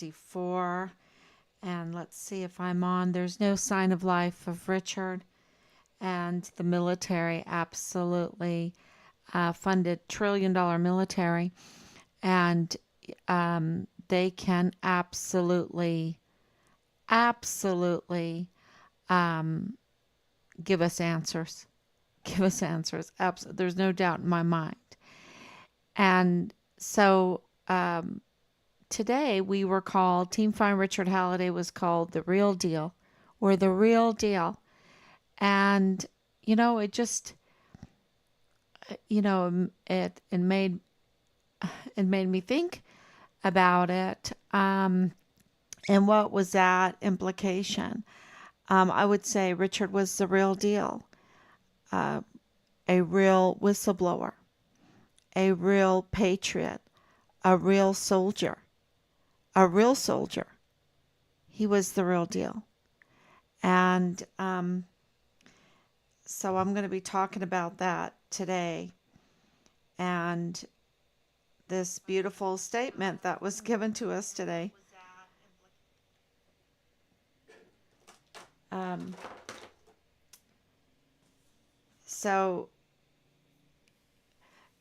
64. And let's see if I'm on. There's no sign of life of Richard. And the military absolutely funded $1 trillion military. And they can absolutely um, give us answers. Give us answers. There's no doubt in my mind. And so today we were called, Team Find Richard Halliday was called The Real Deal, or The Real Deal. And, it just, it made me think about it. And what was that implication? I would say Richard was the real deal, uh, a real whistleblower, a real patriot, a real soldier, a real soldier. He was the real deal. And so I'm going to be talking about that today. And this beautiful statement that was given to us today. Um, so,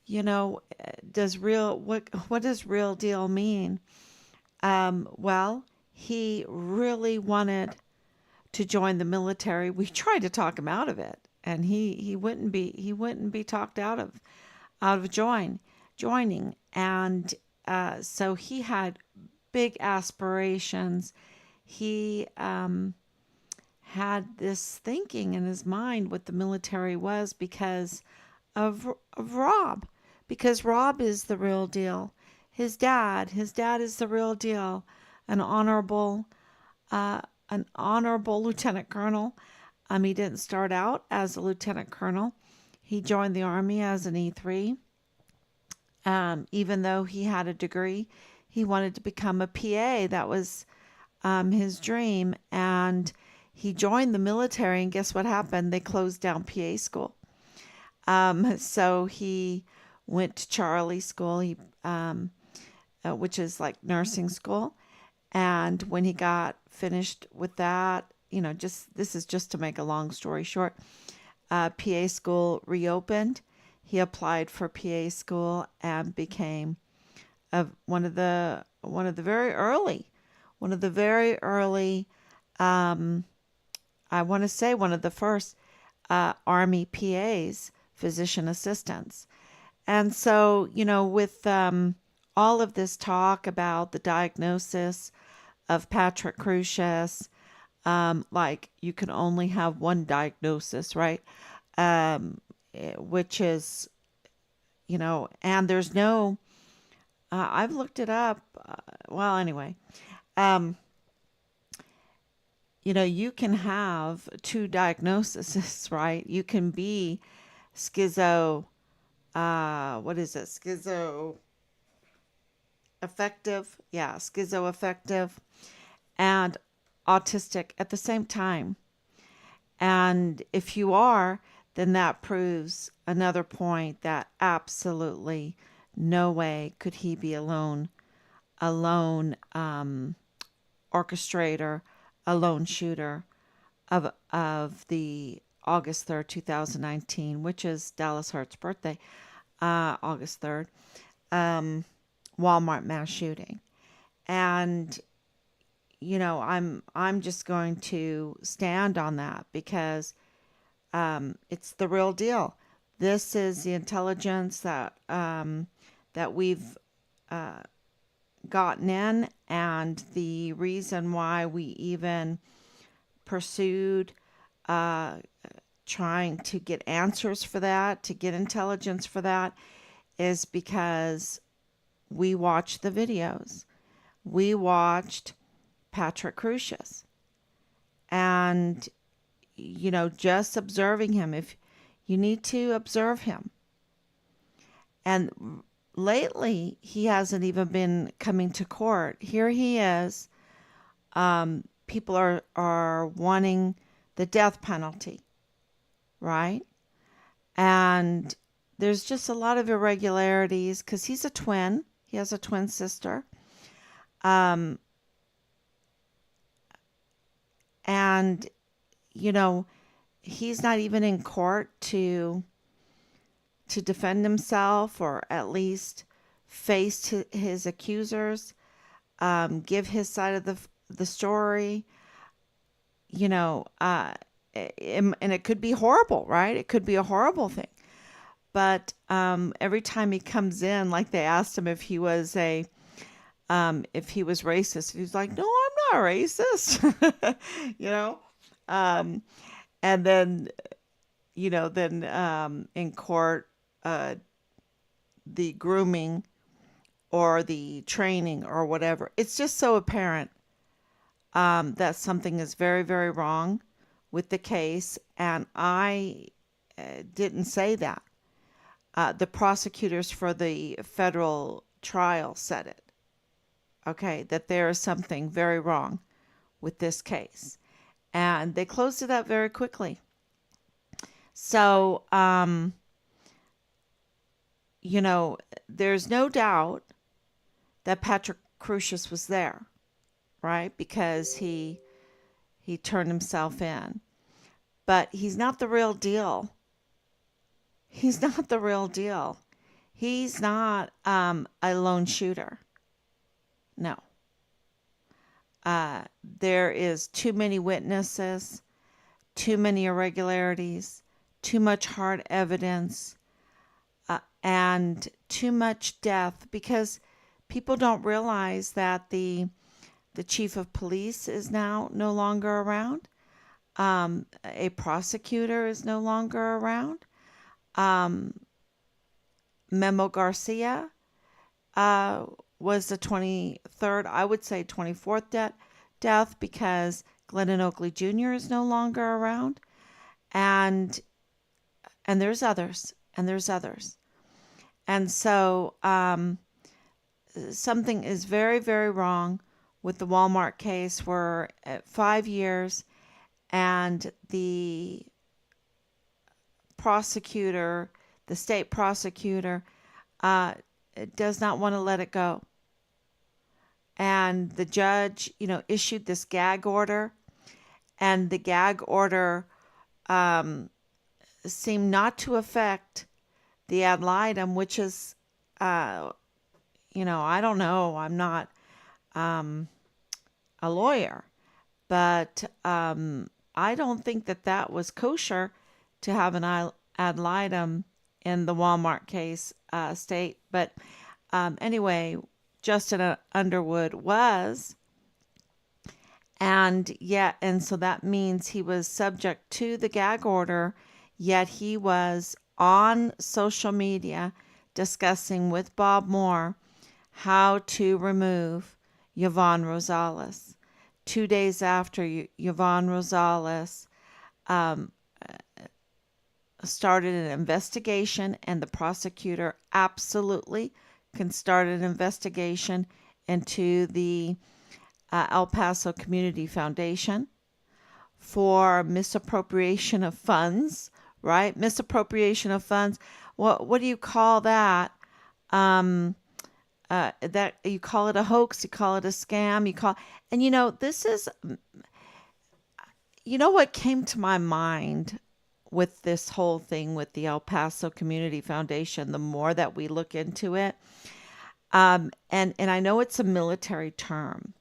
what does real deal mean? Well, he really wanted to join the military. We tried to talk him out of it, and he wouldn't be talked out of joining. And so he had big aspirations. He had this thinking in his mind what the military was because of Rob, because Rob is the real deal. His dad is the real deal, an honorable, uh, an honorable lieutenant colonel. He didn't start out as a lieutenant colonel. He joined the army as an E3. Even though he had a degree, he wanted to become a PA. That was his dream. And he joined the military, and guess what happened? They closed down PA school. So he went to Charlie School, which is like nursing school. And when he got finished with that, just this is just to make a long story short, PA school reopened. He applied for PA school and became one of the very early, I want to say one of the first Army PAs, physician assistants. And so, with all of this talk about the diagnosis of Patrick Crusius, like you can only have one diagnosis, right? Which is, and there's no, I've looked it up. Well, anyway, um, you can have two diagnoses, right? You can be schizo, what is it? Schizoaffective and autistic at the same time. And if you are, then that proves another point that absolutely no way could he be alone orchestrator, a lone shooter of the August 3rd, 2019, which is Dallas Hart's birthday, August 3rd, Walmart mass shooting. And I'm just going to stand on that because it's the real deal. This is the intelligence that we've uh, gotten in, and the reason why we even pursued uh, trying to get answers for that, to get intelligence for that, is because we watched the videos. We watched Patrick Crusius, and just observing him. If you need to observe him, and lately he hasn't even been coming to court. Here he is. People are wanting the death penalty, right? And there's just a lot of irregularities because he's a twin. He has a twin sister. Um, And, you know, he's not even in court to defend himself, or at least face his accusers, give his side of the story, you know, and it could be horrible, right? It could be a horrible thing. But every time he comes in, like they asked him if he was racist, he's like, "No, I'm not racist," you know. Um, and then, in court, uh, the grooming or the training or whatever, it's just so apparent that something is very, very wrong with the case. And I didn't say that. The prosecutors for the federal trial said it. Okay, that there is something very wrong with this case. And they closed it up very quickly. So, there's no doubt that Patrick Crusius was there, right? Because he turned himself in. But he's not the real deal. He's not the real deal. He's not a lone shooter. No. There is too many witnesses, too many irregularities, too much hard evidence, and too much death, because people don't realize that the chief of police is now no longer around. A prosecutor is no longer around. Memo Garcia was the 23rd, I would say 24th death, because Glennon Oakley Jr. is no longer around. And there's others, and there's others. And so something is very, very wrong with the Walmart case, where at 5 years, and the prosecutor, the state prosecutor, does not want to let it go. And the judge, issued this gag order, and the gag order seemed not to affect the ad litem, which is, I don't know, I'm not a lawyer, but I don't think that was kosher to have an ad litem in the Walmart case, state. But anyway, Justin Underwood was, and so that means he was subject to the gag order, yet he was on social media discussing with Bob Moore how to remove Yvonne Rosales. 2 days after Yvonne Rosales started an investigation, and the prosecutor absolutely can start an investigation into the El Paso Community Foundation for misappropriation of funds, right? Misappropriation of funds. What do you call that? That you call it a hoax, you call it a scam, and this is, what came to my mind with this whole thing with the El Paso Community Foundation, the more that we look into it, and I know it's a military term,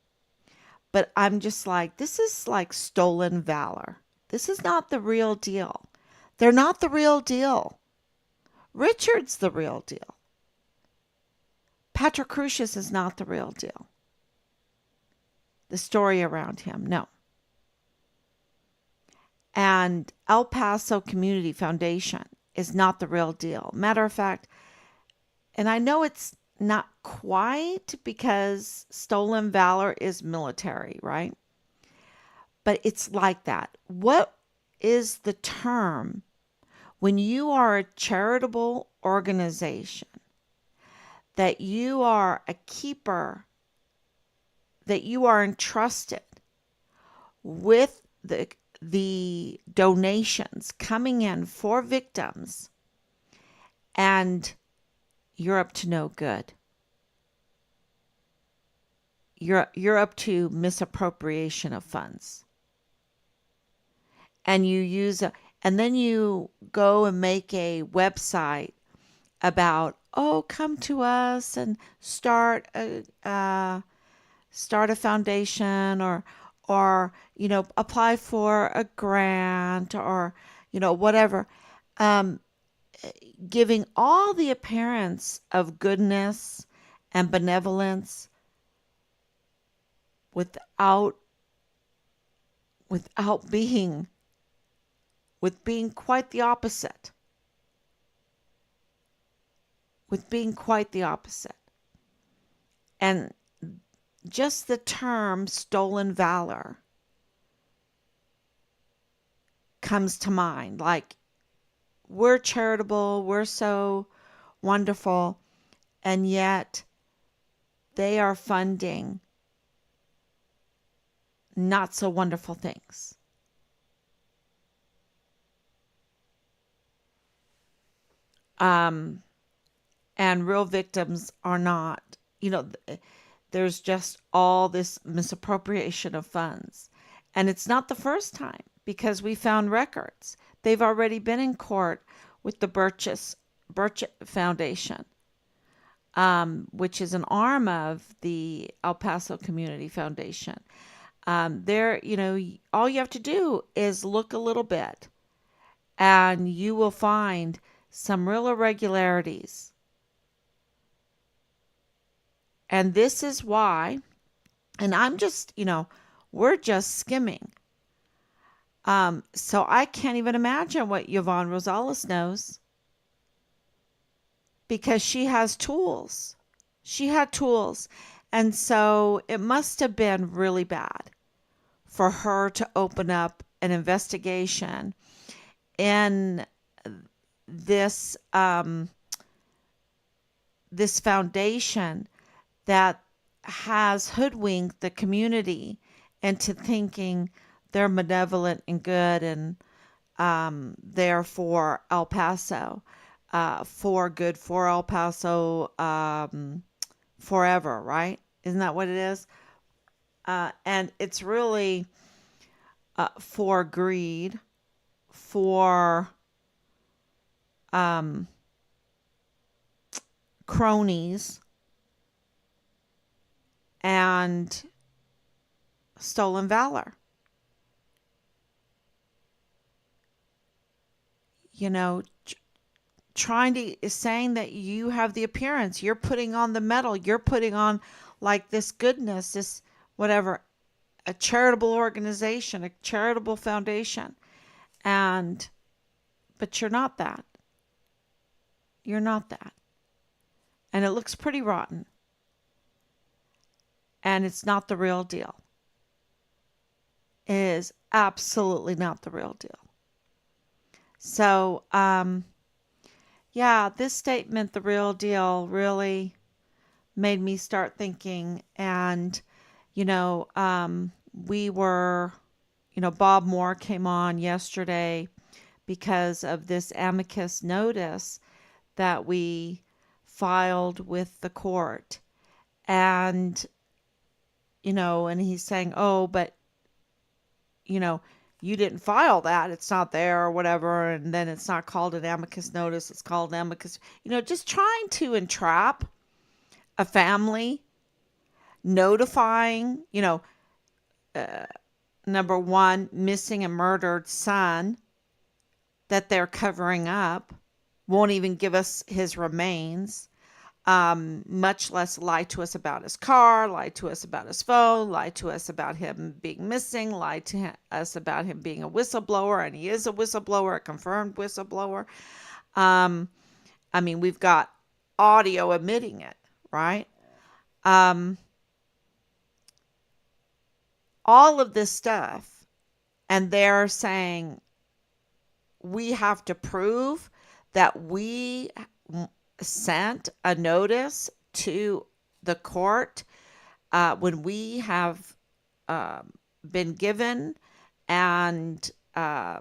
but I'm just like, this is like stolen valor. This is not the real deal. They're not the real deal. Richard's the real deal. Patrick Crusius is not the real deal. The story around him, no. And El Paso Community Foundation is not the real deal. Matter of fact, and I know it's not quite, because stolen valor is military, right? But it's like that. What is the term when you are a charitable organization, that you are a keeper, that you are entrusted with the donations coming in for victims, and you're up to no good? You're up to misappropriation of funds. and you use a, and then you go and make a website about, oh, come to us and start a foundation, or apply for a grant, or whatever, um, giving all the appearance of goodness and benevolence without without being with being quite the opposite, with being quite the opposite. And just the term stolen valor comes to mind. Like, we're charitable, we're so wonderful, and yet they are funding not so wonderful things. Um, and real victims are not, there's just all this misappropriation of funds. And it's not the first time, because we found records. They've already been in court with the Birch Foundation, which is an arm of the El Paso Community Foundation. All you have to do is look a little bit, and you will find some real irregularities. And this is why, and I'm just, we're just skimming. So I can't even imagine what Yvonne Rosales knows, because she has tools. She had tools. And so it must have been really bad for her to open up an investigation in this this foundation that has hoodwinked the community into thinking they're benevolent and good, and they're for El Paso, for good for El Paso, forever, right? Isn't that what it is? And it's really for greed, for cronies, and stolen valor. Trying to is saying that you have the appearance, you're putting on the metal, you're putting on like this goodness, this whatever, a charitable organization, a charitable foundation, and but you're not that. You're not that. And it looks pretty rotten. And it's not the real deal. It is absolutely not the real deal. So, yeah, this statement, the real deal, really made me start thinking. And, we were, Bob Moore came on yesterday because of this amicus notice that we filed with the court. And, and he's saying, oh, but, you didn't file that. It's not there or whatever. And then it's not called an amicus notice. It's called an amicus, just trying to entrap a family, notifying, number one, missing and murdered son that they're covering up, won't even give us his remains, much less lie to us about his car, lie to us about his phone, lie to us about him being missing, lie to us about him being a whistleblower, and he is a whistleblower, a confirmed whistleblower. We've got audio admitting it, right? All of this stuff, and they're saying we have to prove that we sent a notice to the court when we have been given, and I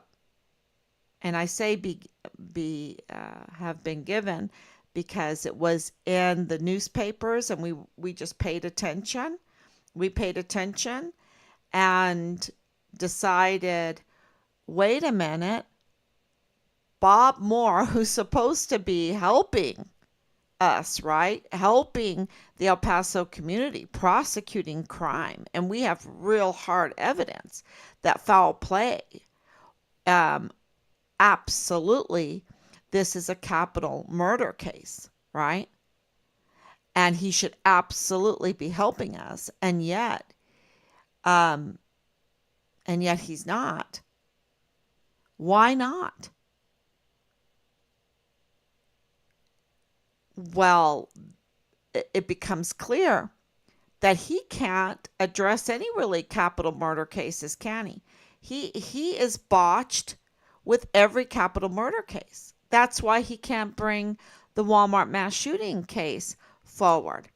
say have been given because it was in the newspapers, and we just paid attention. We paid attention and decided wait a minute, Bob Moore, who's supposed to be helping us, right? Helping the El Paso community, prosecuting crime. And we have real hard evidence that foul play, um, absolutely, this is a capital murder case, right? And he should absolutely be helping us. Um, and yet he's not. Why not? Well, it becomes clear that he can't address any really capital murder cases, can he? He is botched with every capital murder case. That's why he can't bring the Walmart mass shooting case forward.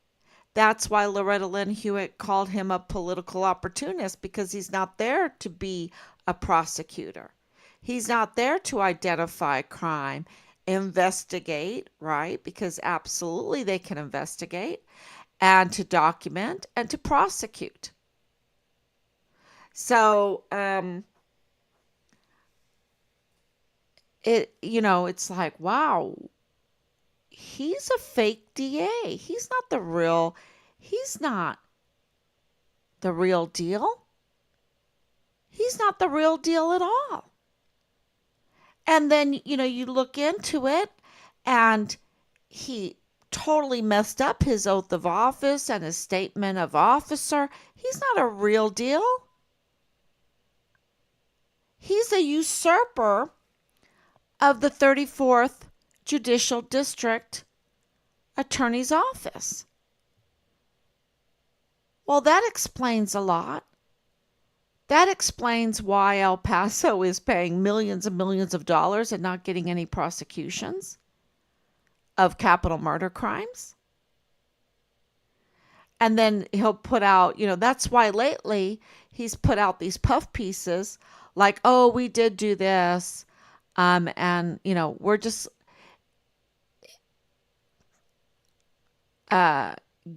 That's why Loretta Lynn Hewitt called him a political opportunist, because he's not there to be a prosecutor. He's not there to identify crime, investigate, right? Because absolutely they can investigate, and to document and to prosecute. So, it's like, wow, he's a fake DA. He's not the real deal. He's not the real deal at all. And then, you look into it, and he totally messed up his oath of office and his statement of officer. He's not a real deal. He's a usurper of the 34th Judicial District Attorney's Office. Well, that explains a lot. That explains why El Paso is paying millions and millions of dollars and not getting any prosecutions of capital murder crimes. And then he'll put out, that's why lately he's put out these puff pieces like, oh, we did do this. And, we're just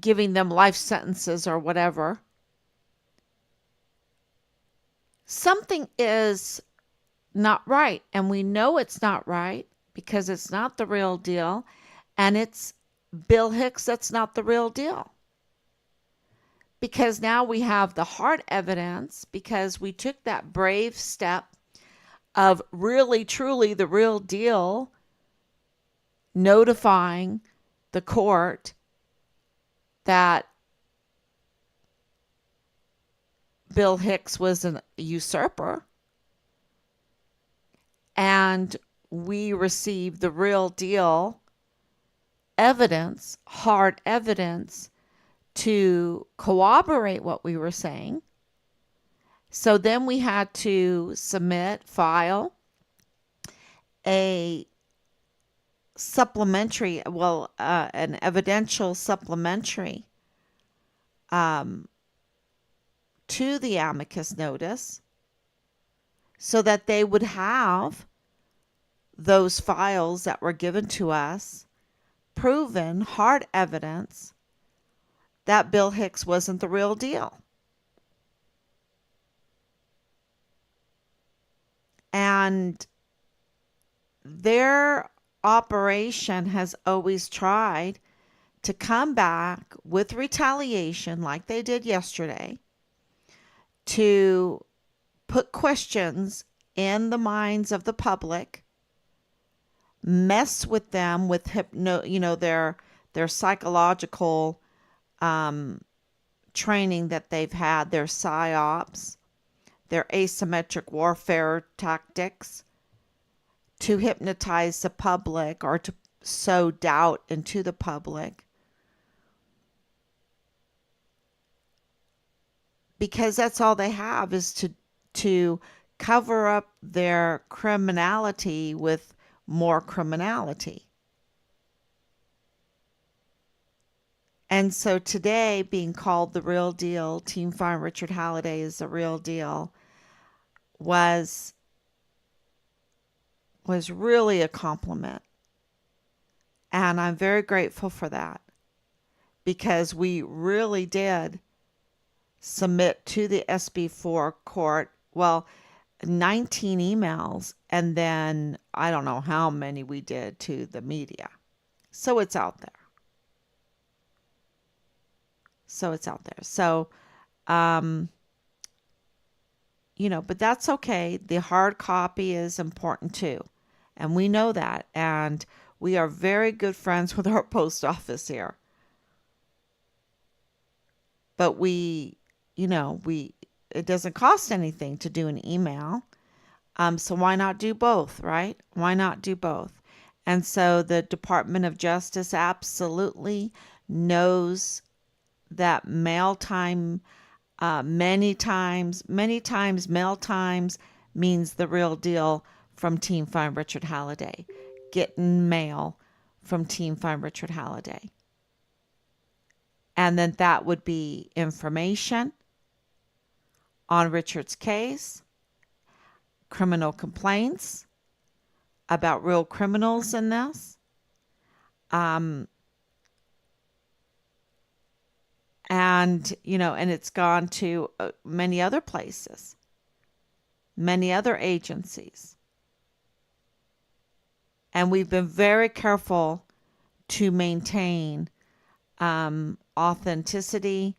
giving them life sentences or whatever. Something is not right, and we know it's not right because it's not the real deal, and it's Bill Hicks that's not the real deal. Because now we have the hard evidence, because we took that brave step of really, truly the real deal, notifying the court that Bill Hicks was a usurper, and we received the real deal evidence, hard evidence, to corroborate what we were saying. So then we had to file a supplementary, an evidential supplementary to the amicus notice, so that they would have those files that were given to us, proven hard evidence that Bill Hicks wasn't the real deal. And their operation has always tried to come back with retaliation, like they did yesterday, to put questions in the minds of the public, mess with them with their psychological training that they've had, their psyops, their asymmetric warfare tactics, to hypnotize the public or to sow doubt into the public. Because that's all they have, is to cover up their criminality with more criminality. And so today, being called the real deal, Team Farm Richard Halliday is the real deal, was really a compliment. And I'm very grateful for that, because we really did submit to the SB4 court. Well, 19 emails, and then I don't know how many we did to the media. So it's out there. So, um, but that's okay. The hard copy is important too. And we know that. And we are very good friends with our post office here. But it doesn't cost anything to do an email. So why not do both, right? Why not do both? And so the Department of Justice absolutely knows that mail time, many times, mail times means the real deal from Team Find Richard Halliday. Getting mail from Team Find Richard Halliday. And then that would be information on Richard's case, criminal complaints about real criminals in this, and and it's gone to many other places, many other agencies, and we've been very careful to maintain authenticity,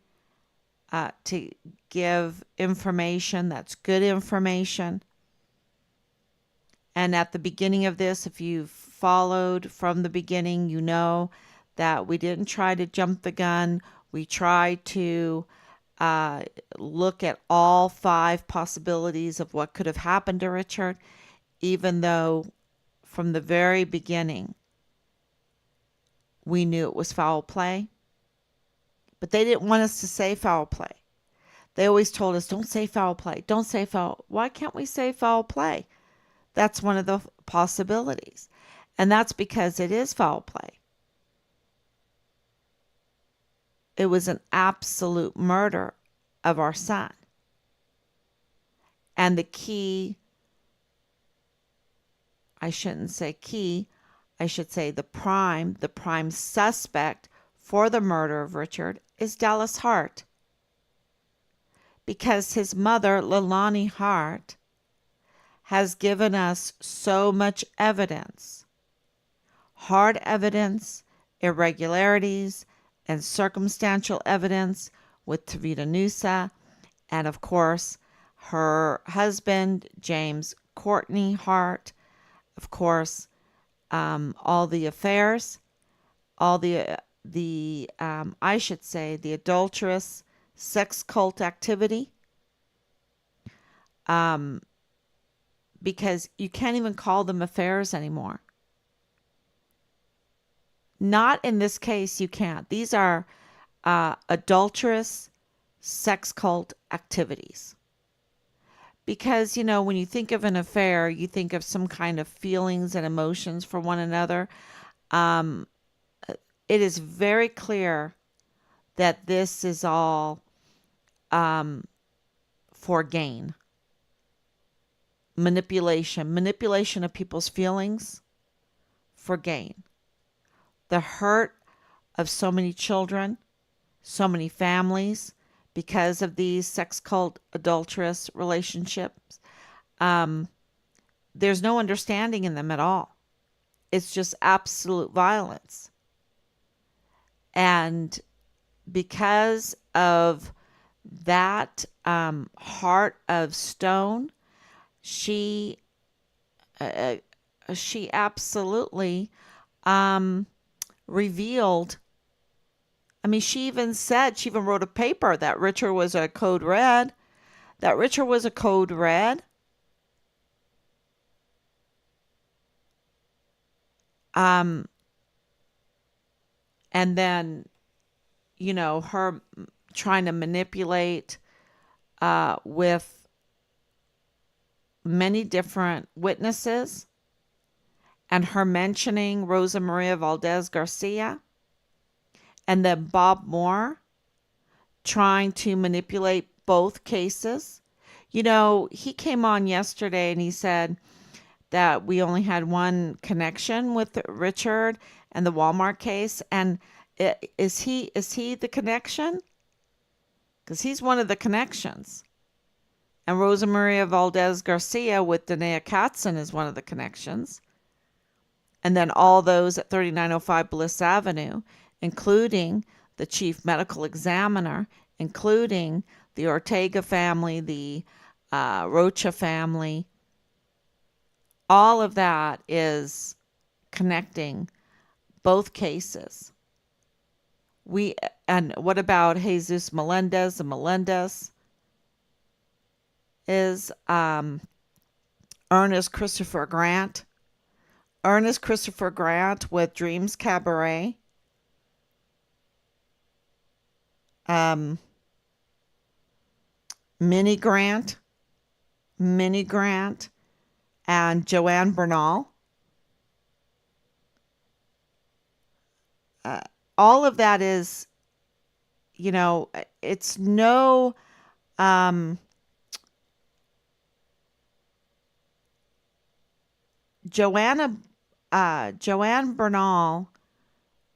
to give information that's good information. And at the beginning of this, if you've followed from the beginning, you know that we didn't try to jump the gun. We tried to look at all 5 possibilities of what could have happened to Richard, even though from the very beginning we knew it was foul play. But they didn't want us to say foul play. They always told us, don't say foul play. Don't say foul. Why can't we say foul play? That's one of the possibilities. And that's because it is foul play. It was an absolute murder of our son. And the key, I shouldn't say key, I should say the prime suspect for the murder of Richard is Dallas Hart. Because his mother, Leilani Hart, has given us so much evidence, hard evidence, irregularities, and circumstantial evidence with Tavita Nusa, and of course, her husband, James Courtney Hart, of course, all the affairs, all the I should say, the adulterous sex cult activity, because you can't even call them affairs anymore. Not in this case, you can't. These are adulterous sex cult activities. Because, when you think of an affair, you think of some kind of feelings and emotions for one another. It is very clear that this is all for gain. Manipulation of people's feelings for gain. The hurt of so many children, so many families because of these sex cult adulterous relationships. There's no understanding in them at all. It's just absolute violence. And because of that heart of stone, she absolutely revealed. I mean, she even wrote a paper that Richard was a code red. And then, her trying to manipulate with many different witnesses, and her mentioning Rosa Maria Valdez Garcia, and then Bob Moore trying to manipulate both cases. He came on yesterday and he said that we only had one connection with Richard and the Walmart case. And is he the connection? Because he's one of the connections. And Rosa Maria Valdez Garcia with Danae Katzen is one of the connections. And then all those at 3905 Bliss Avenue, including the chief medical examiner, including the Ortega family, the Rocha family. All of that is connecting both cases. And what about Jesus Melendez? The Melendez is Ernest Christopher Grant. Ernest Christopher Grant with Dreams Cabaret. Minnie Grant, and Joanne Bernal. All of that is, it's no, Joanne Bernal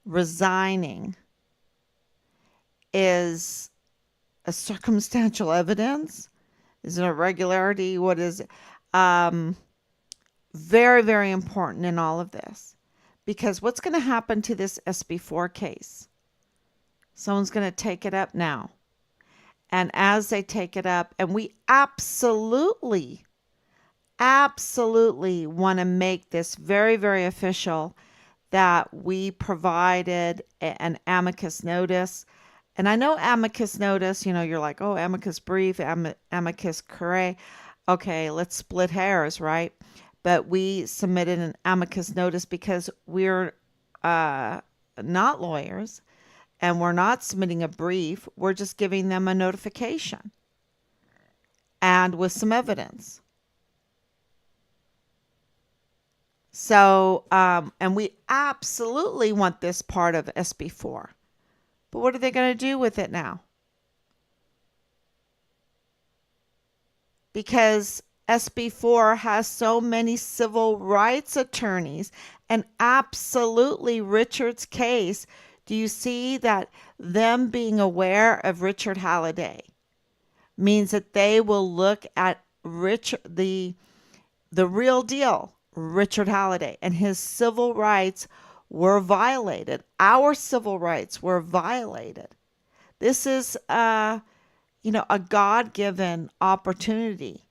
resigning is a circumstantial evidence, is an irregularity. What is it? Very, very important in all of this, because what's going to happen to this SB4 case? Someone's going to take it up now. And as they take it up, and we absolutely want to make this very, very official, that we provided an amicus notice. And I know amicus notice, you're like, oh, amicus brief, amicus curiae. Okay, let's split hairs, right? But we submitted an amicus notice because we're not lawyers and we're not submitting a brief. We're just giving them a notification and with some evidence. So, and we absolutely want this part of SB4. But what are they going to do with it now? Because SB4 has so many civil rights attorneys, and absolutely Richard's case. Do you see that them being aware of Richard Halliday means that they will look at the real deal, Richard Halliday, and his civil rights were violated. Our civil rights were violated. This is a God-given opportunity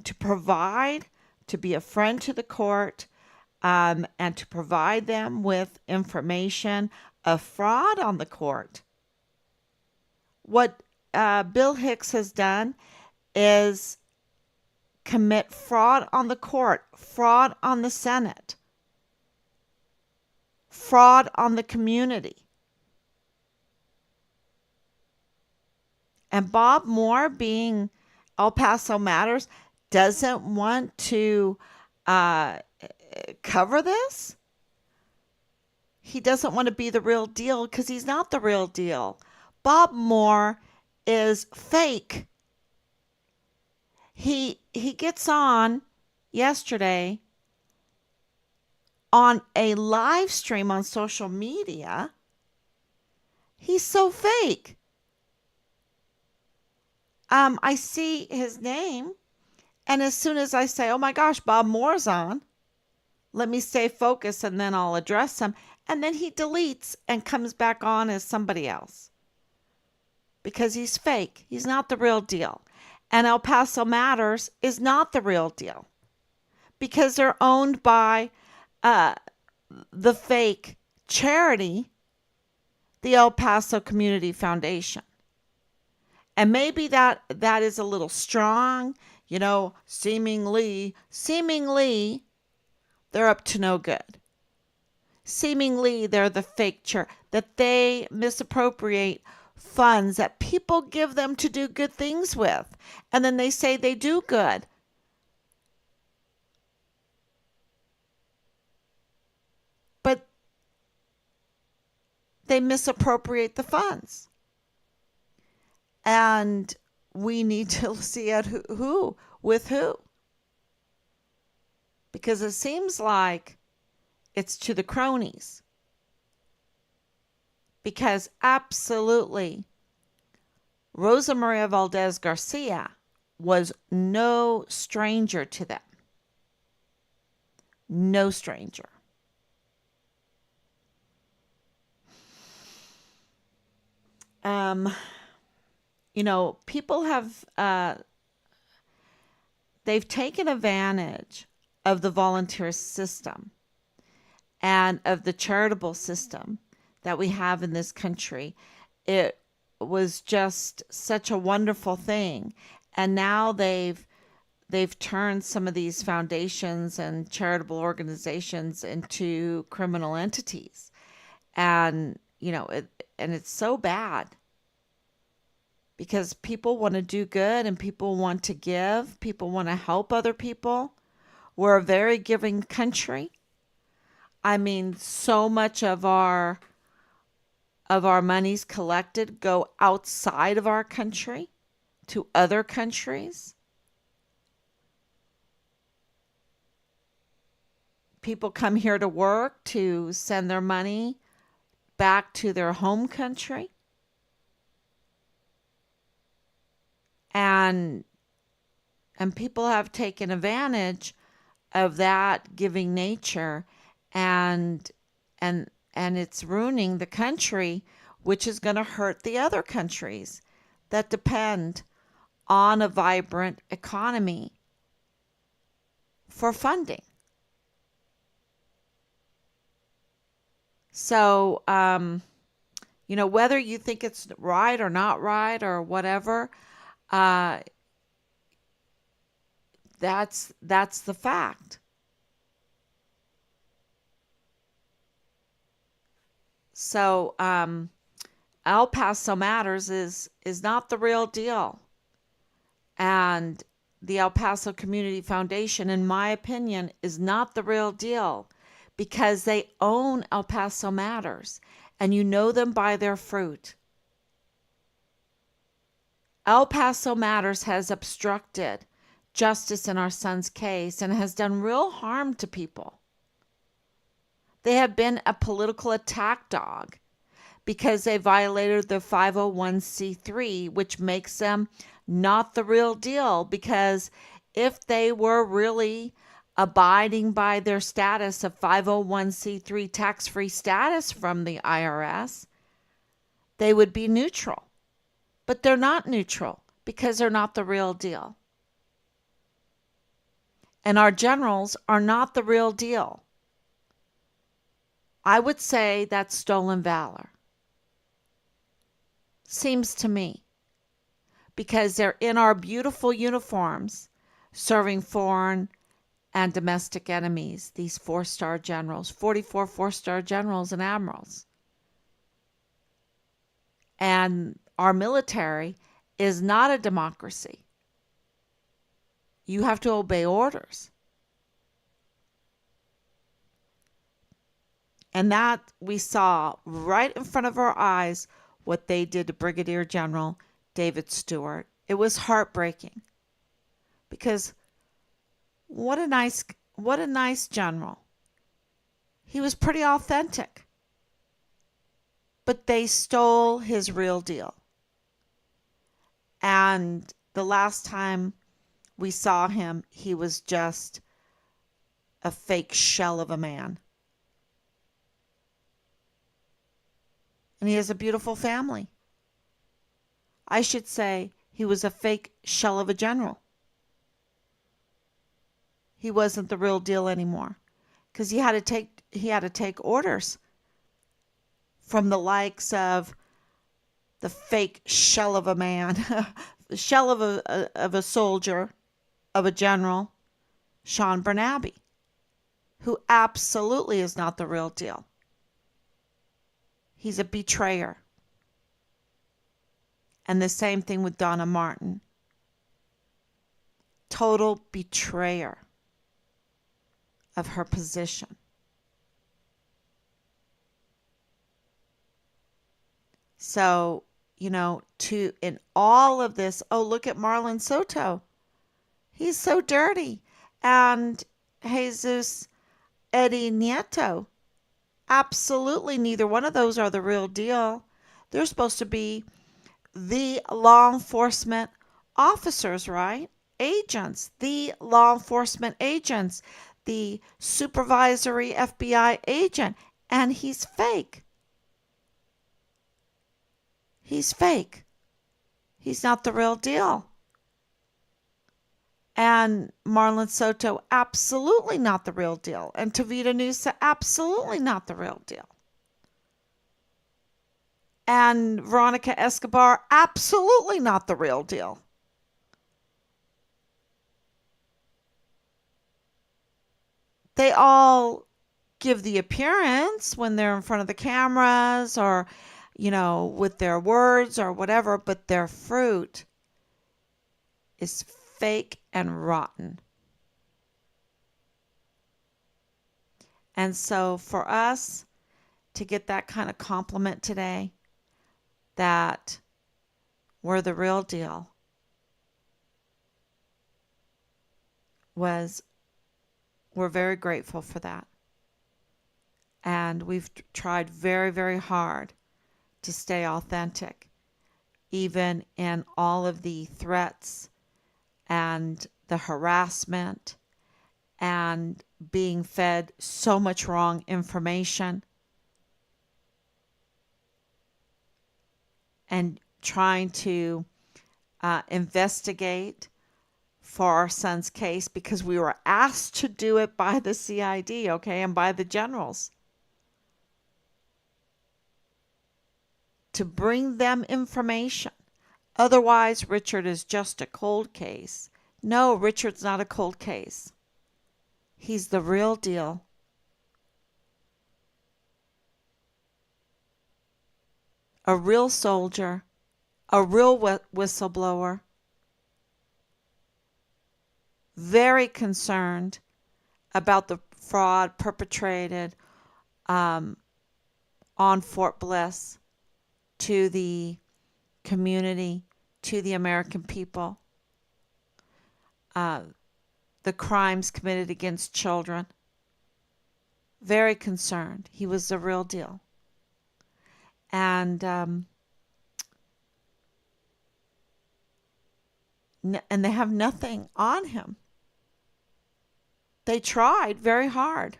to provide, to be a friend to the court, and to provide them with information of fraud on the court. What Bill Hicks has done is commit fraud on the court, fraud on the Senate, fraud on the community. And Bob Moore, being El Paso Matters, doesn't want to cover this. He doesn't want to be the real deal because he's not the real deal. Bob Moore is fake. He gets on yesterday on a live stream on social media. He's so fake. I see his name, and as soon as I say, oh my gosh, Bob Moore's on, let me stay focused and then I'll address him. And then he deletes and comes back on as somebody else. Because he's fake. He's not the real deal. And El Paso Matters is not the real deal. Because they're owned by the fake charity, the El Paso Community Foundation. And maybe that is a little strong, seemingly, they're up to no good. Seemingly, they're the fake church, that they misappropriate funds that people give them to do good things with. And then they say they do good. But they misappropriate the funds. And we need to see at who with who. Because it seems like it's to the cronies. Because absolutely, Rosa Maria Valdez Garcia was no stranger to them. No stranger. Um, people have they've taken advantage of the volunteer system and of the charitable system that we have in this country. It was just such a wonderful thing. And now they've turned some of these foundations and charitable organizations into criminal entities. And, and it's so bad because people want to do good and people want to give, people want to help other people. We're a very giving country. I mean, so much of our monies collected go outside of our country to other countries. People come here to work to send their money back to their home country. And people have taken advantage of that giving nature, and it's ruining the country, which is going to hurt the other countries that depend on a vibrant economy for funding. So, whether you think it's right or not right or whatever, uh, that's the fact. So, El Paso Matters is not the real deal, and the El Paso Community Foundation, in my opinion, is not the real deal because they own El Paso Matters, and you know them by their fruit. El Paso Matters has obstructed justice in our son's case and has done real harm to people. They have been a political attack dog because they violated their 501c3, which makes them not the real deal, because if they were really abiding by their status of 501c3 tax-free status from the IRS, they would be neutral. But they're not neutral because they're not the real deal. And our generals are not the real deal. I would say that's stolen valor. Seems to me. Because they're in our beautiful uniforms serving foreign and domestic enemies, these 4-star generals, 44 4-star generals and admirals. And our military is not a democracy. You have to obey orders. And that we saw right in front of our eyes what they did to Brigadier General David Stewart. It was heartbreaking. Because what a nice general. He was pretty authentic. But they stole his real deal. And the last time we saw him, he was just a fake shell of a man. And he has a beautiful family. I should say he was a fake shell of a general. He wasn't the real deal anymore because he had to take orders from the likes of the fake shell of a man, the shell of a soldier, of a general, Sean Bernabe, who absolutely is not the real deal. He's a betrayer. And the same thing with Donna Martin. Total betrayer of her position. So, in all of this, oh, look at Marlon Soto. He's so dirty. And Jesus Eddie Nieto. Absolutely neither one of those are the real deal. They're supposed to be the law enforcement officers, right? Agents, the law enforcement agents, the supervisory FBI agent, and he's fake. He's fake. He's not the real deal. And Marlon Soto, absolutely not the real deal. And Tavita Nusa, absolutely not the real deal. And Veronica Escobar, absolutely not the real deal. They all give the appearance when they're in front of the cameras or, with their words or whatever, but their fruit is fake and rotten. And so for us to get that kind of compliment today, that we're the real deal, we're very grateful for that. And we've tried very, very hard to stay authentic, even in all of the threats and the harassment and being fed so much wrong information and trying to investigate for our son's case because we were asked to do it by the CID, okay, and by the generals to bring them information. Otherwise, Richard is just a cold case. No, Richard's not a cold case. He's the real deal. A real soldier, a real whistleblower, very concerned about the fraud perpetrated on Fort Bliss to the community, to the American people, the crimes committed against children. Very concerned. He was the real deal. And they have nothing on him. They tried very hard.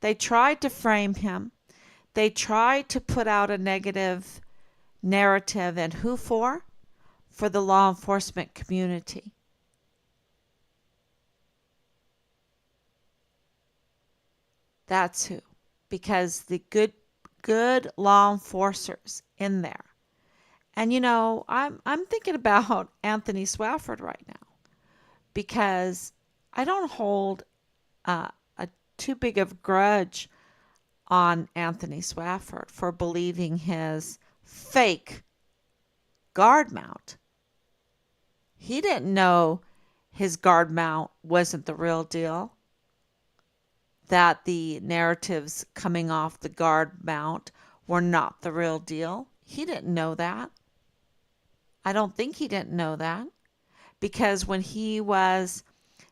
They tried to frame him. They tried to put out a negative narrative. And who for? For the law enforcement community. That's who. Because the good law enforcers in there. And I'm thinking about Anthony Swafford right now because I don't hold a too big of a grudge on Anthony Swafford for believing his fake guard mount. He didn't know his guard mount wasn't the real deal, that the narratives coming off the guard mount were not the real deal. He didn't know that. I don't think he didn't know that because when he was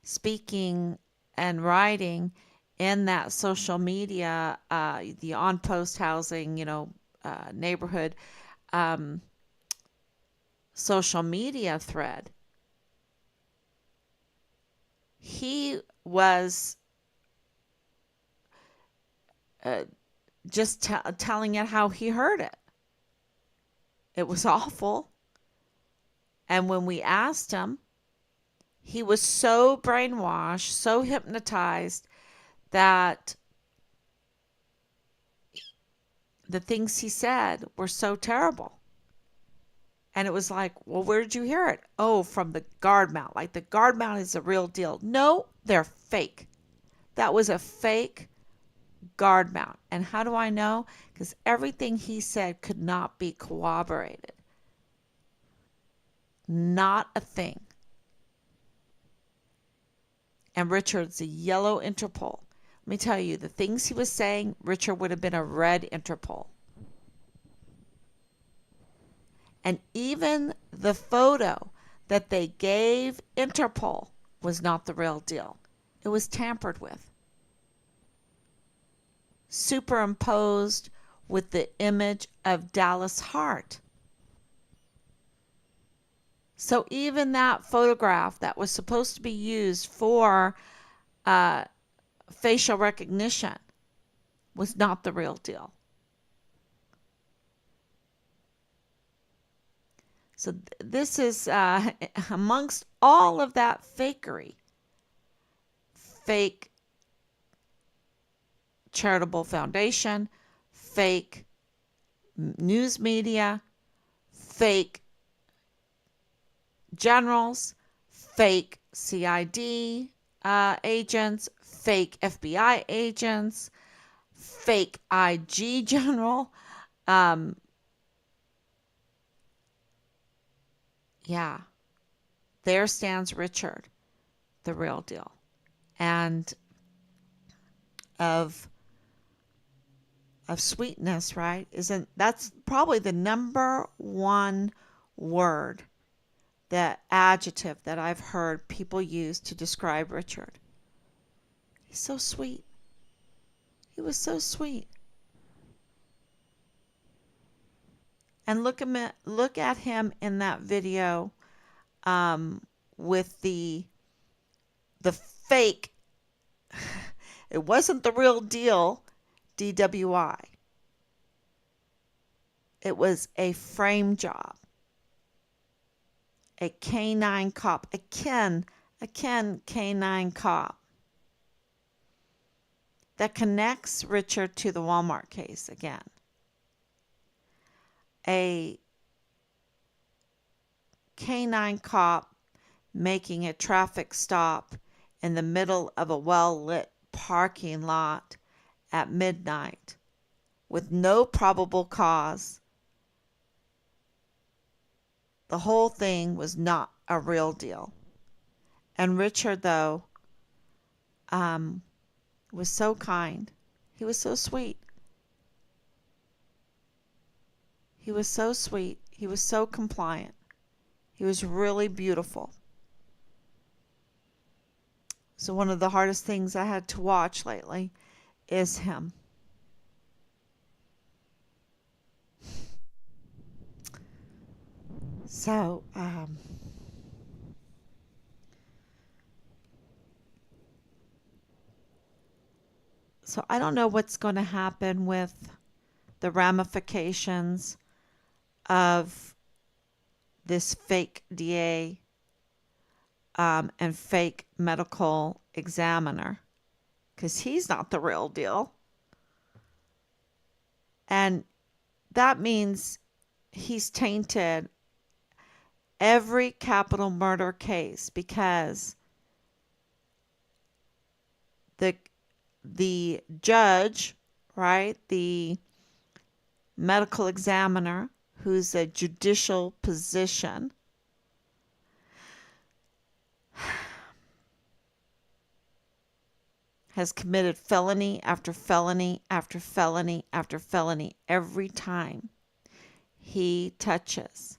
speaking and writing in that social media, the on-post housing, neighborhood social media thread, he was just telling it how he heard it. It was awful. And when we asked him, he was so brainwashed, so hypnotized that the things he said were so terrible. And it was like, well, where did you hear it? Oh, from the guard mount. Like the guard mount is the real deal. No, they're fake. That was a fake guard mount. And how do I know? Because everything he said could not be corroborated. Not a thing. And Richard's a yellow Interpol. Let me tell you, the things he was saying, Richard would have been a red Interpol. And even the photo that they gave Interpol was not the real deal. It was tampered with. Superimposed with the image of Dallas Hart. So even that photograph that was supposed to be used for uh, facial recognition was not the real deal. So this is amongst all of that fakery, fake charitable foundation, fake news media, fake generals, fake CID agents, fake FBI agents, fake IG general. Um, yeah, there stands Richard, the real deal. And of sweetness, right? Isn't that's probably the number one word, the adjective that I've heard people use to describe Richard. He's so sweet. He was so sweet. And look at him in that video with the fake. It wasn't the real deal DWI. It was a frame job. A canine cop, a Ken canine cop that connects Richard to the Walmart case again. A canine cop making a traffic stop in the middle of a well-lit parking lot at midnight with no probable cause. The whole thing was not a real deal. And Richard, though, was so kind. He was so sweet. He was so sweet. He was so compliant. He was really beautiful. So one of the hardest things I had to watch lately is him. So, so I don't know what's going to happen with the ramifications of this fake DA and fake medical examiner, because he's not the real deal. And that means he's tainted every capital murder case, because the judge, right, the medical examiner, who's a judicial position, has committed felony after felony after felony after felony every time he touches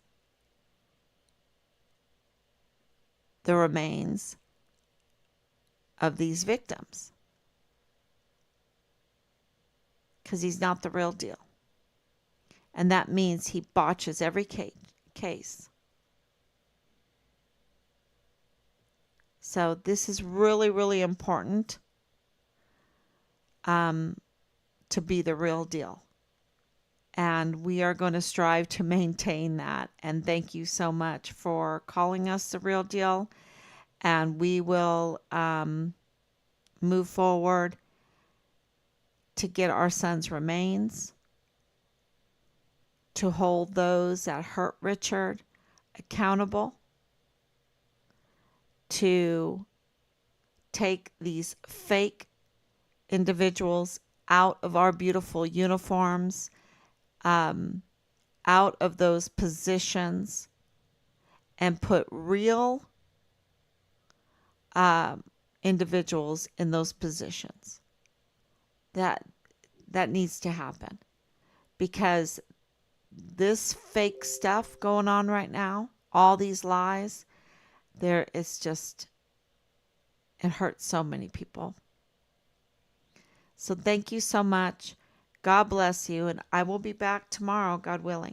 the remains of these victims, because he's not the real deal. And that means he botches every case. So this is really, really important to be the real deal. And we are going to strive to maintain that. And thank you so much for calling us the real deal. And we will move forward to get our son's remains, to hold those that hurt Richard accountable, to take these fake individuals out of our beautiful uniforms, out of those positions, and put real individuals in those positions. That needs to happen, because this fake stuff going on right now, all these lies, there is just, it hurts so many people. So thank you so much. God bless you, and I will be back tomorrow, God willing.